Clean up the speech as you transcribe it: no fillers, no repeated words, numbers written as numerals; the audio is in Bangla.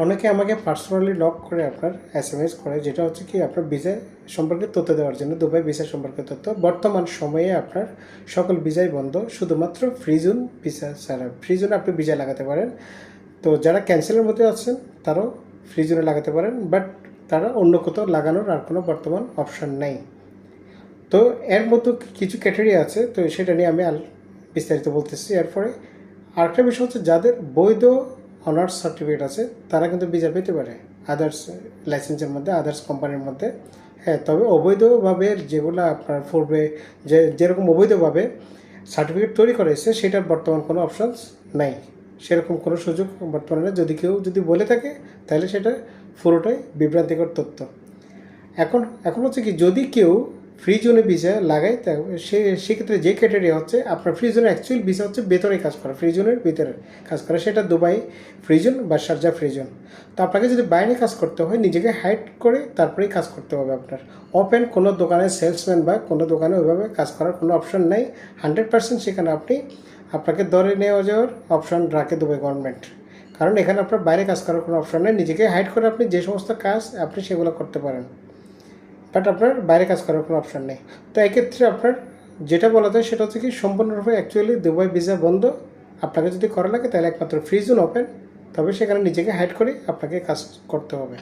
অনেকে আমাকে পার্সোনালি নক করে আপনার SMS করে, যেটা হচ্ছে কি আপনার ভিসা সম্পর্কে তথ্য দেওয়ার জন্য, দুবাই ভিসা সম্পর্কে তথ্য। বর্তমান সময়ে আপনার সকল ভিসাই বন্ধ, শুধুমাত্র ফ্রিজুন ভিসা ছাড়া। ফ্রিজুনে আপনি ভিসা লাগাতে পারেন, তো যারা ক্যান্সেলের মধ্যে আছেন তারাও ফ্রিজুনে লাগাতে পারেন, বাট তারা অন্য কোথাও লাগানোর আর কোনো বর্তমান অপশান নাই। তো এর মতো কিছু ক্যাটাগরি আছে, তো সেটা নিয়ে আমি বিস্তারিত বলতেছি। এরপরে আরেকটা বিষয় হচ্ছে, যাদের বৈধ অনার্স সার্টিফিকেট আছে তারা কিন্তু ভিসা পেতে পারে আদার্স লাইসেন্সের মধ্যে, আদার্স কোম্পানির মধ্যে। হ্যাঁ, তবে অবৈধভাবে যেগুলো আপনার পূর্বে যেরকম অবৈধভাবে সার্টিফিকেট তৈরি করেছে, সেটার বর্তমান কোনো অপশানস নাই, সেরকম কোনো সুযোগ বর্তমানে নেই। যদি কেউ বলে থাকে তাহলে সেটা পুরোটাই বিভ্রান্তিকর তথ্য। এখন হচ্ছে কি, যদি কেউ ফ্রি জোনে ভিসা লাগায়, সেক্ষেত্রে যে ক্যাটাগরি হচ্ছে আপনার ফ্রি জোনের অ্যাকচুয়াল ভিসা হচ্ছে ভেতরে কাজ করা, ফ্রি জোনের ভিতরে কাজ করা, সেটা দুবাই ফ্রি জোন বা শারজা ফ্রি জোন। তো আপনাকে যদি বাইরে কাজ করতে হয়, নিজেকে হাইড করে তারপরেই কাজ করতে হবে আপনার। ওপেন কোনো দোকানে সেলসম্যান বা কোনো দোকানে ওইভাবে কাজ করার কোনো অপশন নাই। 100% সেখানে আপনাকে ধরে নেওয়া যাওয়ার অপশন রাখে দুবাই গভর্নমেন্ট, কারণ এখানে আপনার বাইরে কাজ করার কোনো অপশন নেই। নিজেকে হাইড করে আপনি যে সমস্ত কাজ আপনি সেগুলো করতে পারেন, বাট আপনার বাইরে কাজ করার কোনো অপশান নেই। তো এক্ষেত্রে আপনার যেটা বলা যায় সেটা হচ্ছে কি, সম্পূর্ণরূপে অ্যাকচুয়ালি দুবাই ভিসা বন্ধ। আপনাকে যদি করা লাগে তাহলে একমাত্র ফ্রি জোন ওপেন, তবে সেখানে নিজেকে হাইড করে আপনাকে কাজ করতে হবে।